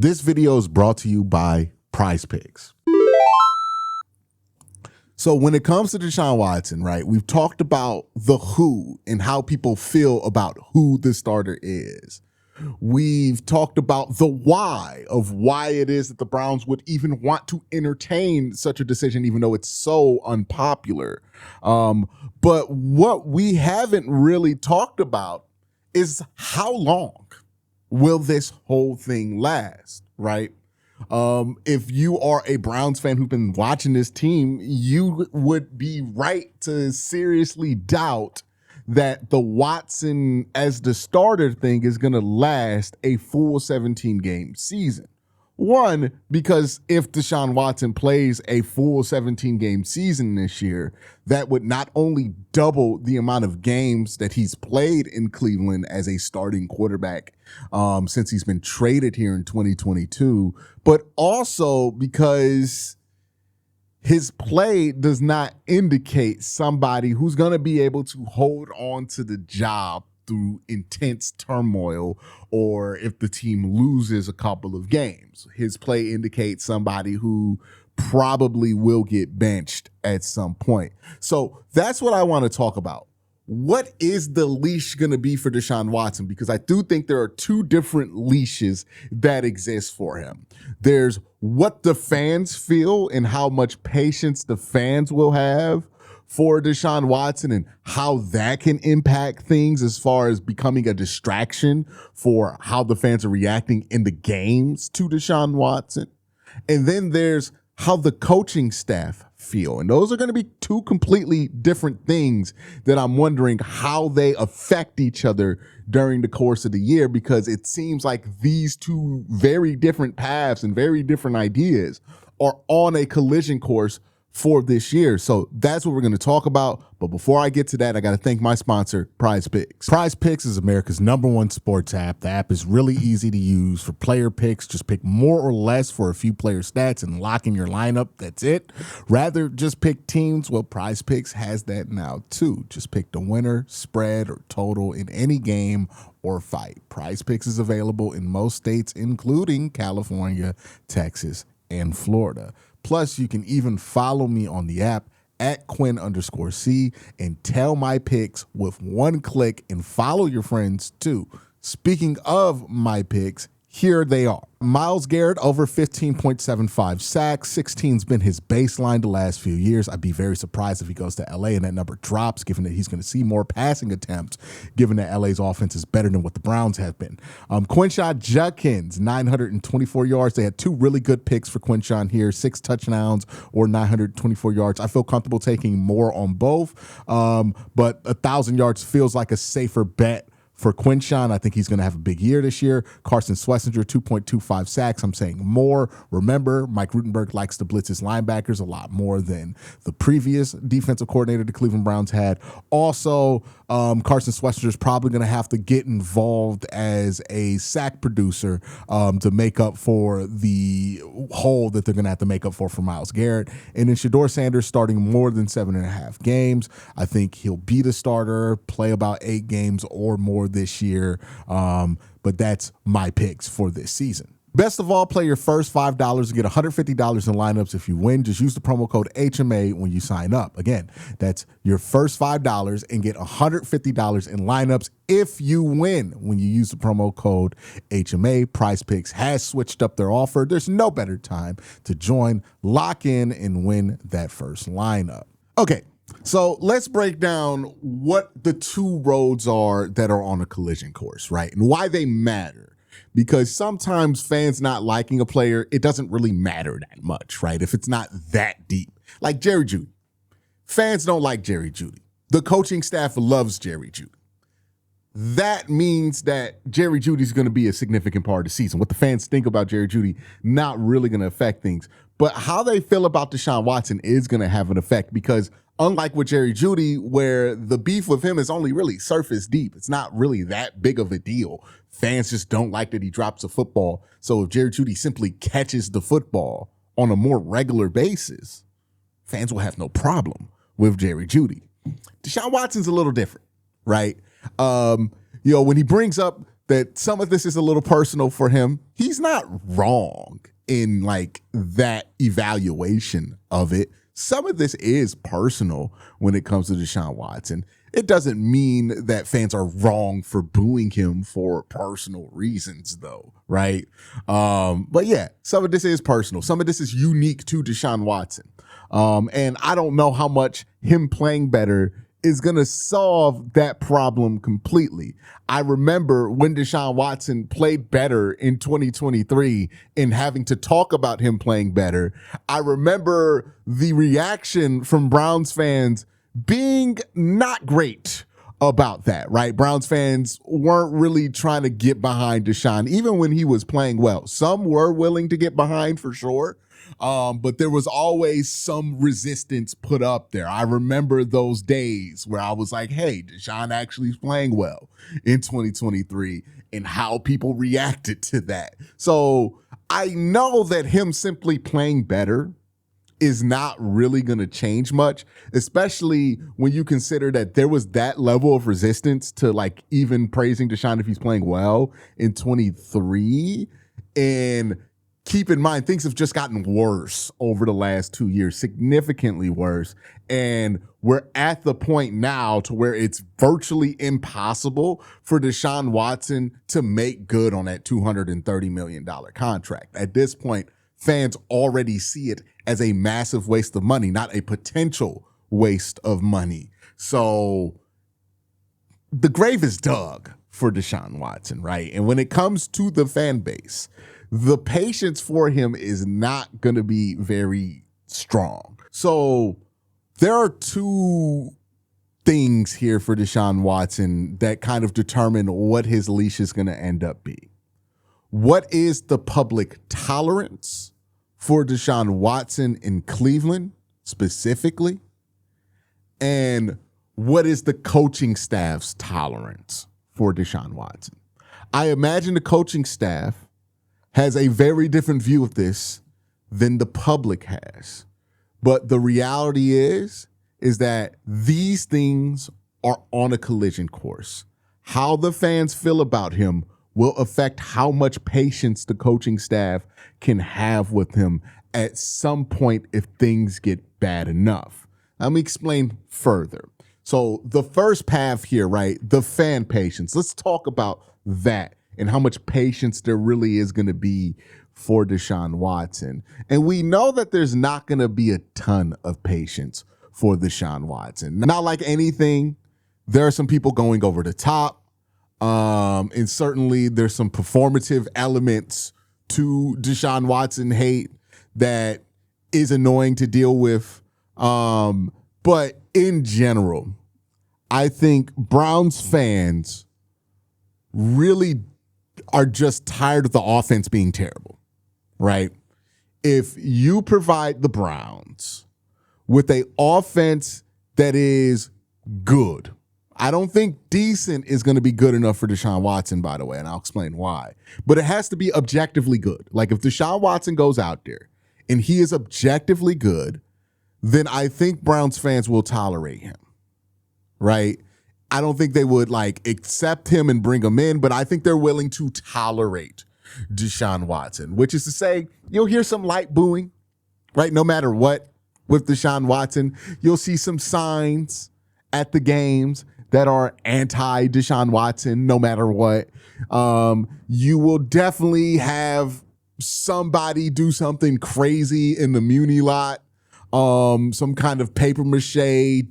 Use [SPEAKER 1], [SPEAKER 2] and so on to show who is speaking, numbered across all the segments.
[SPEAKER 1] This video is brought to you by PrizePicks. So when it comes to Deshaun Watson, right, we've talked about the who and how people feel about who the starter is. We've talked about the why of why it is that the Browns would even want to entertain such a decision, even though it's so unpopular. But what we haven't really talked about is how long will this whole thing last, right? If you are a Browns fan who's been watching this team, you would be right to seriously doubt that the Watson as the starter thing is going to last a full 17-game season. One, because if Deshaun Watson plays a full 17-game season this year, that would not only double the amount of games that he's played in Cleveland as a starting quarterback since he's been traded here in 2022, but also because his play does not indicate somebody who's going to be able to hold on to the job through intense turmoil, or if the team loses a couple of games. His play indicates somebody who probably will get benched at some point. So that's what I want to talk about. What is the leash going to be for Deshaun Watson? Because I do think there are two different leashes that exist for him. There's what the fans feel and how much patience the fans will have for Deshaun Watson and how that can impact things as far as becoming a distraction for how the fans are reacting in the games to Deshaun Watson. And then there's how the coaching staff feel. And those are going to be two completely different things that I'm wondering how they affect each other during the course of the year, because it seems like these two very different paths and very different ideas are on a collision course for this year. So that's what we're going to talk about. But before I get to that, I got to thank my sponsor, PrizePicks. PrizePicks is America's #1 sports app. The app is really easy to use for player picks. Just pick more or less for a few player stats and lock in your lineup. That's it. Rather just pick teams. Well, PrizePicks has that now too. Just pick the winner, spread, or total in any game or fight. PrizePicks is available in most states, including California, Texas, and Florida. Plus, you can even follow me on the app at Quinn_C and tell my picks with one click and follow your friends too. Speaking of my picks, here they are. Myles Garrett over 15.75 sacks. 16's been his baseline the last few years. I'd be very surprised if he goes to LA and that number drops, given that he's going to see more passing attempts, given that LA's offense is better than what the Browns have been. Quincy Judkins, 924 yards. They had two really good picks for Quincy here, 6 touchdowns or 924 yards. I feel comfortable taking more on both, but 1,000 yards feels like a safer bet for Quincy. I think he's going to have a big year this year. Carson Schlesinger, 2.25 sacks. I'm saying more. Remember, Mike Rutenberg likes to blitz his linebackers a lot more than the previous defensive coordinator the Cleveland Browns had. Also, Carson Schlesinger is probably going to have to get involved as a sack producer to make up for the hole that they're going to have to make up for Myles Garrett. And then Shedeur Sanders starting more than 7.5 games. I think he'll be the starter, play about 8 games or more this year, but that's my picks for this season. Best of all, play your first $5 and get $150 in lineups. If you win, just use the promo code HMA when you sign up. Again, that's your first $5 and get $150 in lineups if you win when you use the promo code HMA. PrizePicks has switched up their offer. There's no better time to join, lock in, and win that first lineup. Okay. So let's break down what the two roads are that are on a collision course, right? And why they matter. Because sometimes fans not liking a player, it doesn't really matter that much, right? If it's not that deep. Like Jerry Jeudy. Fans don't like Jerry Jeudy. The coaching staff loves Jerry Jeudy. That means that Jerry Jeudy is going to be a significant part of the season. What the fans think about Jerry Jeudy, not really going to affect things. But how they feel about Deshaun Watson is going to have an effect, because unlike with Jerry Jeudy, where the beef with him is only really surface deep, it's not really that big of a deal. Fans just don't like that he drops a football. So if Jerry Jeudy simply catches the football on a more regular basis, fans will have no problem with Jerry Jeudy. Deshaun Watson's a little different, right? When he brings up that some of this is a little personal for him. He's not wrong in like that evaluation of it. Some of this is personal when it comes to Deshaun Watson. It doesn't mean that fans are wrong for booing him for personal reasons, though, right? But yeah, some of this is personal. Some of this is unique to Deshaun Watson. And I don't know how much him playing better is going to solve that problem completely. I remember when Deshaun Watson played better in 2023 and having to talk about him playing better. I remember the reaction from Browns fans being not great about that, right? Browns fans weren't really trying to get behind Deshaun, even when he was playing well. Some were willing to get behind for sure. But there was always some resistance put up there. I remember those days where I was like, hey, Deshaun actually is playing well in 2023 and how people reacted to that. So I know that him simply playing better is not really going to change much, especially when you consider that there was that level of resistance to like even praising Deshaun if he's playing well in 23. And keep in mind, things have just gotten worse over the last 2 years, significantly worse. And we're at the point now to where it's virtually impossible for Deshaun Watson to make good on that $230 million contract. At this point, fans already see it as a massive waste of money, not a potential waste of money. So the grave is dug for Deshaun Watson, right? And when it comes to the fan base, the patience for him is not going to be very strong. So there are two things here for Deshaun Watson that kind of determine what his leash is going to end up being. What is the public tolerance for Deshaun Watson in Cleveland specifically? And what is the coaching staff's tolerance for Deshaun Watson? I imagine the coaching staff has a very different view of this than the public has. But the reality is that these things are on a collision course. How the fans feel about him will affect how much patience the coaching staff can have with him at some point if things get bad enough. Let me explain further. So the first path here, right, the fan patience. Let's talk about that and how much patience there really is going to be for Deshaun Watson. And we know that there's not going to be a ton of patience for Deshaun Watson. Not like anything, there are some people going over the top. And certainly there's some performative elements to Deshaun Watson hate that is annoying to deal with. But in general, I think Browns fans really are just tired of the offense being terrible, right? If you provide the Browns with an offense that is good, I don't think decent is going to be good enough for Deshaun Watson, by the way, and I'll explain why. But it has to be objectively good. Like if Deshaun Watson goes out there and he is objectively good, then I think Browns fans will tolerate him, right? I don't think they would like accept him and bring him in, but I think they're willing to tolerate Deshaun Watson, which is to say you'll hear some light booing, right? No matter what with Deshaun Watson, you'll see some signs at the games that are anti-Deshaun Watson, no matter what. You will definitely have somebody do something crazy in the Muni lot. Some kind of paper mache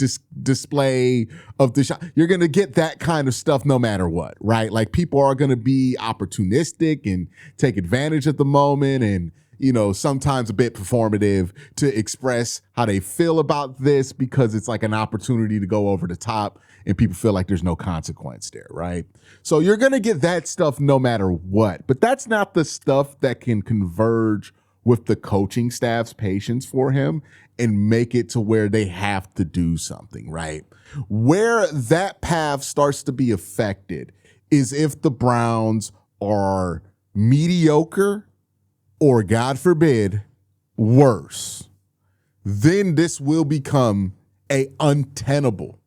[SPEAKER 1] display of Deshaun. You're going to get that kind of stuff no matter what, right? Like people are going to be opportunistic and take advantage at the moment and, you know, sometimes a bit performative to express how they feel about this because it's like an opportunity to go over the top and people feel like there's no consequence there, right? So you're going to get that stuff no matter what, but that's not the stuff that can converge with the coaching staff's patience for him and make it to where they have to do something, right? Where that path starts to be affected is if the Browns are mediocre or, God forbid, worse. Then this will become a untenable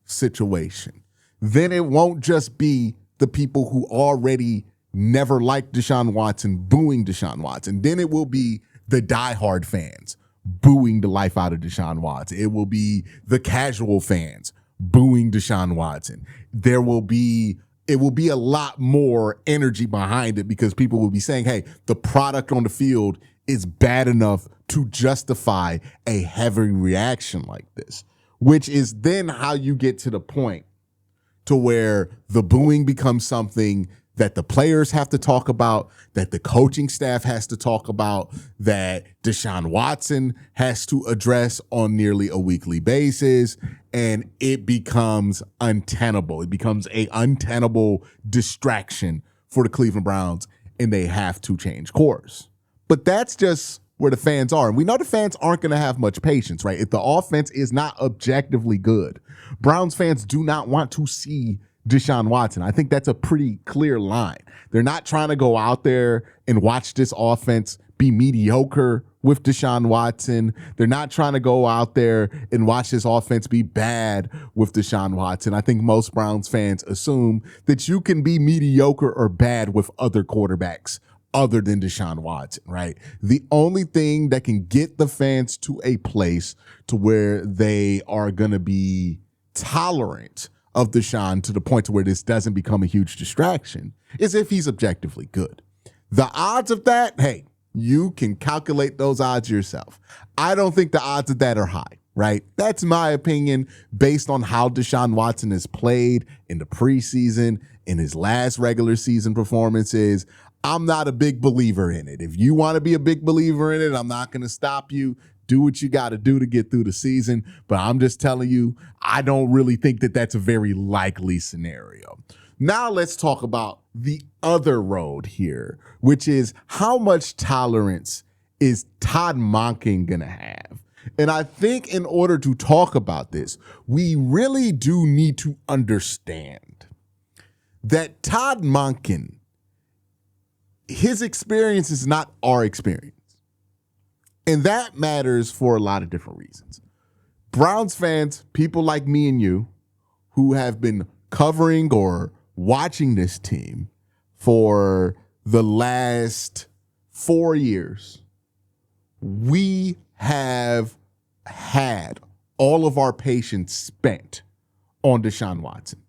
[SPEAKER 1] situation. Then it won't just be the people who already never liked Deshaun Watson booing Deshaun Watson. Then it will be the diehard fans booing the life out of Deshaun Watson. It will be the casual fans booing Deshaun Watson. It will be a lot more energy behind it because people will be saying, hey, the product on the field is bad enough to justify a heavy reaction like this, which is then how you get to the point to where the booing becomes something that the players have to talk about, that the coaching staff has to talk about, that Deshaun Watson has to address on nearly a weekly basis, and it becomes untenable. It becomes an untenable distraction for the Cleveland Browns, and they have to change course. But that's just where the fans are. And we know the fans aren't going to have much patience, right? If the offense is not objectively good, Browns fans do not want to see Deshaun Watson. I think that's a pretty clear line. They're not trying to go out there and watch this offense be mediocre with Deshaun Watson. They're not trying to go out there and watch this offense be bad with Deshaun Watson. I think most Browns fans assume that you can be mediocre or bad with other quarterbacks other than Deshaun Watson, right? The only thing that can get the fans to a place to where they are going to be tolerant of Deshaun to the point to where this doesn't become a huge distraction is if he's objectively good. The odds of that, hey, you can calculate those odds yourself. I don't think the odds of that are high, right? That's my opinion based on how Deshaun Watson has played in the preseason, in his last regular season performances. I'm not a big believer in it. If you want to be a big believer in it, I'm not going to stop you. Do what you got to do to get through the season. But I'm just telling you, I don't really think that that's a very likely scenario. Now let's talk about the other road here, which is how much tolerance is Todd Monken going to have? And I think in order to talk about this, we really do need to understand that Todd Monken, his experience is not our experience. And that matters for a lot of different reasons. Browns fans, people like me and you, who have been covering or watching this team for the last 4 years, we have had all of our patience spent on Deshaun Watson,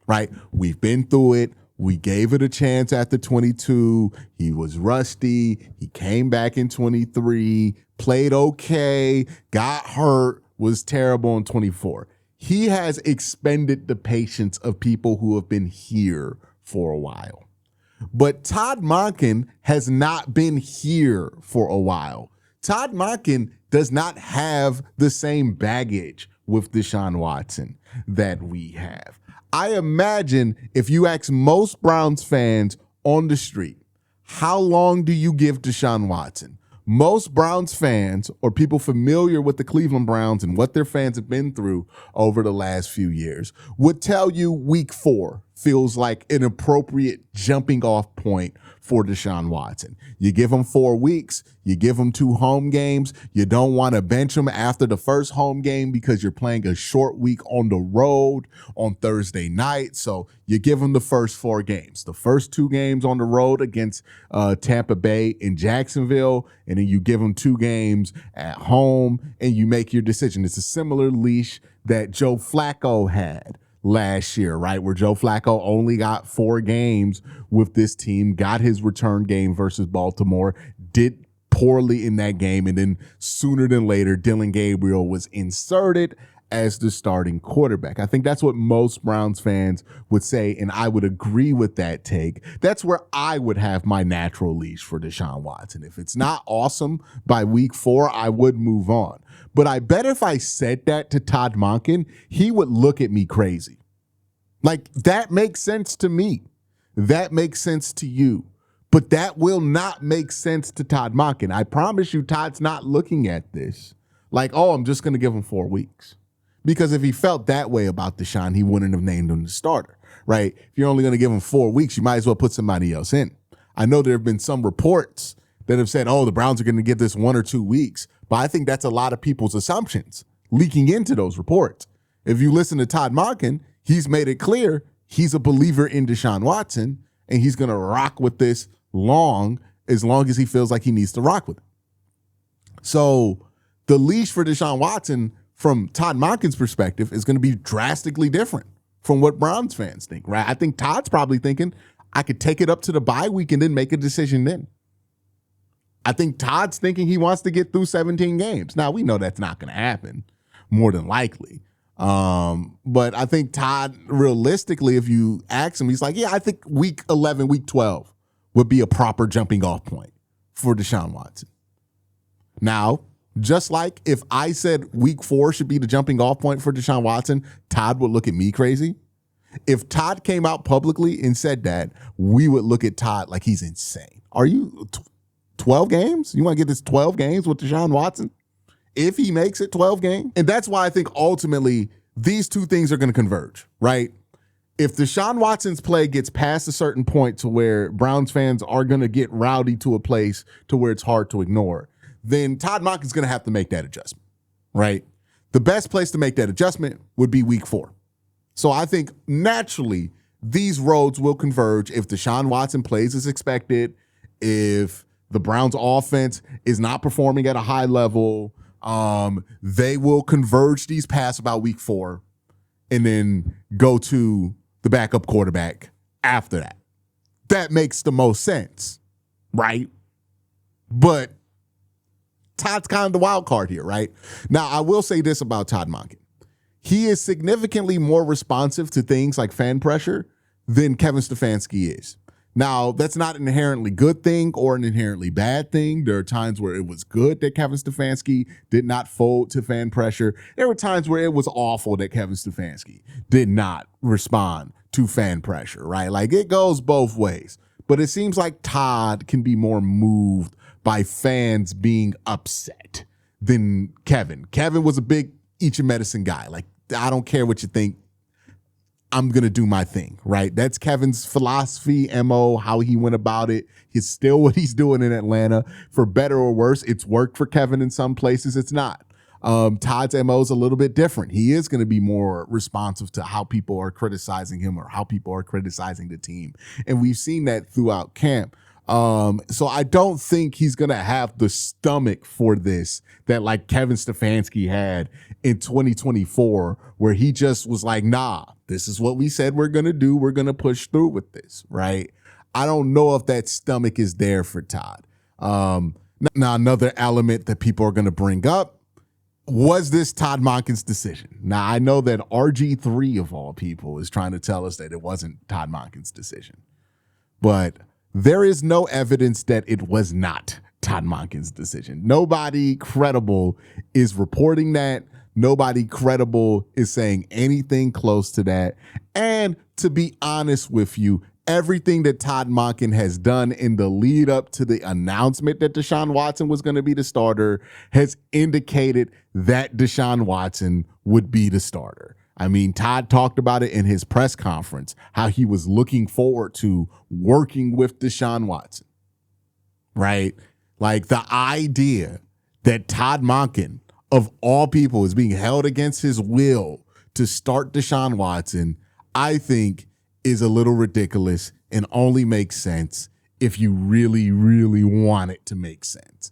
[SPEAKER 1] right? We've been through it. We gave it a chance after 22. He was rusty. He came back in 23, played okay, got hurt, was terrible in 24. He has expended the patience of people who have been here for a while. But Todd Monken has not been here for a while. Todd Monken does not have the same baggage with Deshaun Watson that we have. I imagine if you ask most Browns fans on the street, how long do you give Deshaun Watson? Most Browns fans or people familiar with the Cleveland Browns and what their fans have been through over the last few years would tell you week 4 feels like an appropriate jumping off point for Deshaun Watson. You give him 4 weeks, you give him 2 home games. You don't want to bench him after the first home game because you're playing a short week on the road on Thursday night. So you give him the first 4 games, the first 2 games on the road against Tampa Bay and Jacksonville, and then you give him 2 games at home and you make your decision. It's a similar leash that Joe Flacco had last year, right? Where Joe Flacco only got 4 games with this team, got his return game versus Baltimore, did poorly in that game, and then sooner than later, Dillon Gabriel was inserted as the starting quarterback. I think that's what most Browns fans would say, and I would agree with that take. That's where I would have my natural leash for Deshaun Watson. If it's not awesome by week 4, I would move on. But I bet if I said that to Todd Monken, he would look at me crazy. Like, that makes sense to me. That makes sense to you. But that will not make sense to Todd Monken. I promise you, Todd's not looking at this like, oh, I'm just going to give him 4 weeks. Because if he felt that way about Deshaun, he wouldn't have named him the starter, right? If you're only going to give him 4 weeks, you might as well put somebody else in. I know there have been some reports that have said, oh, the Browns are going to give this 1 or 2 weeks. But I think that's a lot of people's assumptions leaking into those reports. If you listen to Todd Monken, he's made it clear he's a believer in Deshaun Watson, and he's going to rock with this as long as he feels like he needs to rock with it. So the leash for Deshaun Watson from Todd Monken's perspective is going to be drastically different from what Browns fans think, right? I think Todd's probably thinking, I could take it up to the bye week and then make a decision then. I think Todd's thinking he wants to get through 17 games. Now, we know that's not going to happen, more than likely. But I think Todd, realistically, if you ask him, he's like, yeah, I think week 11, week 12 would be a proper jumping off point for Deshaun Watson. Now, just like if I said week 4 should be the jumping off point for Deshaun Watson, Todd would look at me crazy. If Todd came out publicly and said that, we would look at Todd like he's insane. Are you 12 games? You want to get this 12 games with Deshaun Watson? If he makes it 12 games? And that's why I think ultimately these two things are going to converge, right? If Deshaun Watson's play gets past a certain point to where Browns fans are going to get rowdy to a place to where it's hard to ignore, then Todd Monken's going to have to make that adjustment, right? The best place to make that adjustment would be week 4. So I think naturally these roads will converge if Deshaun Watson plays as expected, if the Browns offense is not performing at a high level, they will converge these past about week 4 and then go to the backup quarterback after that. That makes the most sense, right? But Todd's kind of the wild card here, right? Now, I will say this about Todd Monken. He is significantly more responsive to things like fan pressure than Kevin Stefanski is. Now, that's not an inherently good thing or an inherently bad thing. There are times where it was good that Kevin Stefanski did not fold to fan pressure. There were times where it was awful that Kevin Stefanski did not respond to fan pressure, right? Like, it goes both ways. But it seems like Todd can be more moved by fans being upset than Kevin. Kevin was a big eat your medicine guy. Like, I don't care what you think. I'm going to do my thing, right? That's Kevin's philosophy, MO, how he went about it. It's still what he's doing in Atlanta. For better or worse, it's worked for Kevin in some places. It's not. Todd's MO is a little bit different. He is going to be more responsive to how people are criticizing him or how people are criticizing the team. And we've seen that throughout camp. So I don't think he's going to have the stomach for this that like Kevin Stefanski had in 2024, where he just was like, nah, this is what we said we're going to do. We're going to push through with this, right? I don't know if that stomach is there for Todd. Now, another element that people are going to bring up, was this Todd Monken's decision? Now, I know that RG3 of all people is trying to tell us that it wasn't Todd Monken's decision, but there is no evidence that it was not Todd Monken's decision. Nobody credible is reporting that. Nobody credible is saying anything close to that. And to be honest with you, everything that Todd Monken has done in the lead up to the announcement that Deshaun Watson was going to be the starter has indicated that Deshaun Watson would be the starter. I mean, Todd talked about it in his press conference, how he was looking forward to working with Deshaun Watson, right? Like, the idea that Todd Monken, of all people, is being held against his will to start Deshaun Watson, I think is a little ridiculous and only makes sense if you really, really want it to make sense.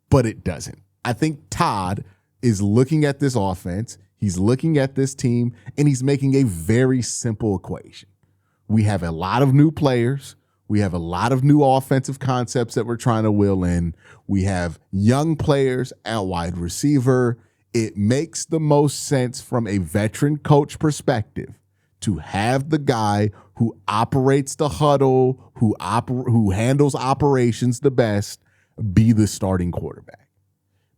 [SPEAKER 1] But it doesn't. I think Todd is looking at this offense, he's looking at this team, and he's making a very simple equation. We have a lot of new players. We have a lot of new offensive concepts that we're trying to wheel in. We have young players at wide receiver. It makes the most sense from a veteran coach perspective to have the guy who operates the huddle, who handles operations the best, be the starting quarterback.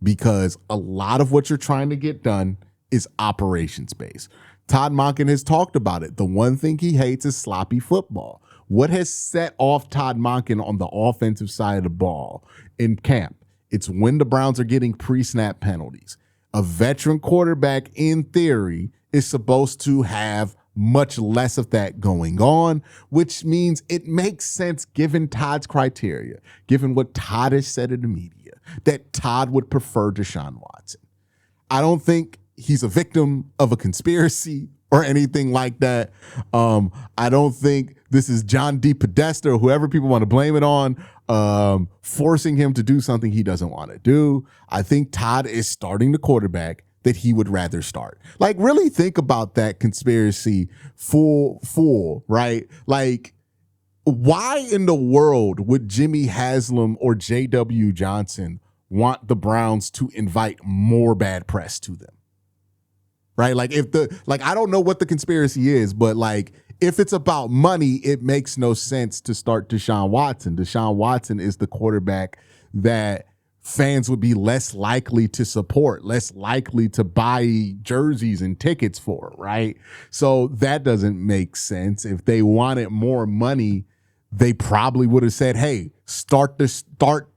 [SPEAKER 1] Because a lot of what you're trying to get done is operations based. Todd Monken has talked about it. The one thing he hates is sloppy football. What has set off Todd Monken on the offensive side of the ball in camp? It's when the Browns are getting pre-snap penalties. A veteran quarterback, in theory, is supposed to have much less of that going on, which means it makes sense, given Todd's criteria, given what Todd has said in the media, that Todd would prefer Deshaun Watson. I don't think he's a victim of a conspiracy or anything like that. I don't think this is John D. Podesta or whoever people want to blame it on, forcing him to do something he doesn't want to do. I think Todd is starting the quarterback that he would rather start. Like, really think about that conspiracy full, right? Like, why in the world would Jimmy Haslam or J.W. Johnson want the Browns to invite more bad press to them? Right? Like, I don't know what the conspiracy is, but like, if it's about money, it makes no sense to start Deshaun Watson. Deshaun Watson is the quarterback that fans would be less likely to support, less likely to buy jerseys and tickets for, right? So that doesn't make sense. If they wanted more money, they probably would have said, hey, start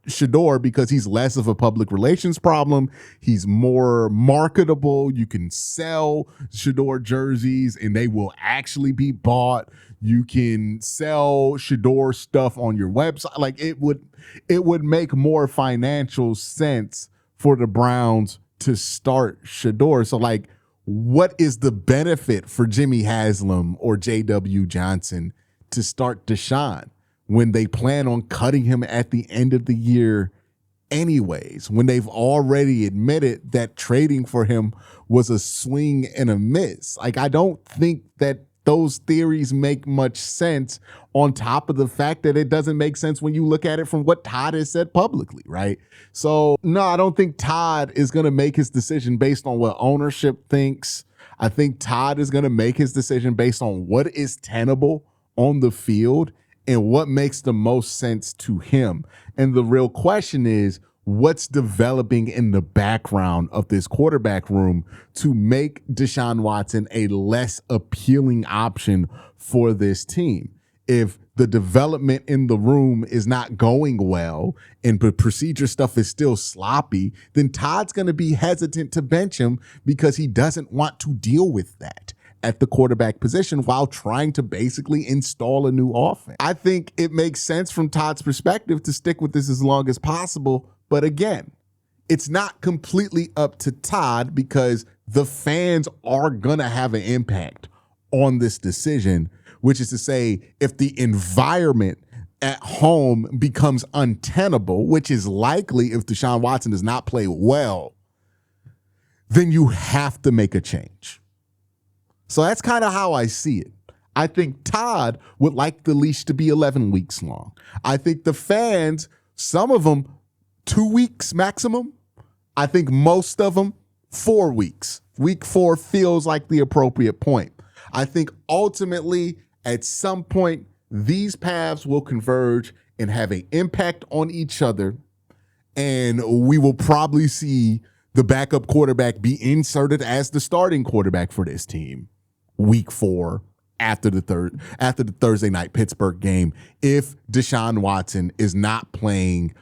[SPEAKER 1] Shador because he's less of a public relations problem. He's more marketable. You can sell Shador jerseys and they will actually be bought. You can sell Shador stuff on your website. Like, it would make more financial sense for the Browns to start Shador. So like, what is the benefit for Jimmy Haslam or J.W. Johnson to start Deshaun when they plan on cutting him at the end of the year anyways, when they've already admitted that trading for him was a swing and a miss? Like, I don't think that those theories make much sense, on top of the fact that it doesn't make sense when you look at it from what Todd has said publicly, right? So no, I don't think Todd is going to make his decision based on what ownership thinks. I think Todd is going to make his decision based on what is tenable on the field and what makes the most sense to him. And the real question is, what's developing in the background of this quarterback room to make Deshaun Watson a less appealing option for this team? If the development in the room is not going well and the procedure stuff is still sloppy, then Todd's going to be hesitant to bench him because he doesn't want to deal with that at the quarterback position while trying to basically install a new offense. I think it makes sense from Todd's perspective to stick with this as long as possible. But again, it's not completely up to Todd because the fans are going to have an impact on this decision, which is to say, if the environment at home becomes untenable, which is likely if Deshaun Watson does not play well, then you have to make a change. So that's kind of how I see it. I think Todd would like the leash to be 11 weeks long. I think the fans, some of them 2 weeks maximum. I think most of them 4 weeks. Week 4 feels like the appropriate point. I think ultimately at some point these paths will converge and have an impact on each other, and we will probably see the backup quarterback be inserted as the starting quarterback for this team week 4 after the Thursday night Pittsburgh game, if Deshaun Watson is not playing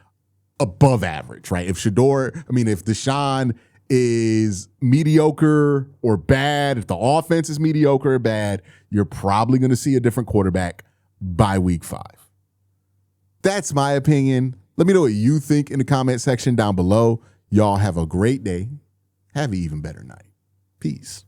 [SPEAKER 1] above average, right? If Deshaun is mediocre or bad, if the offense is mediocre or bad, you're probably going to see a different quarterback by week 5. That's my opinion. Let me know what you think in the comment section down below. Y'all have a great day. Have an even better night. Peace.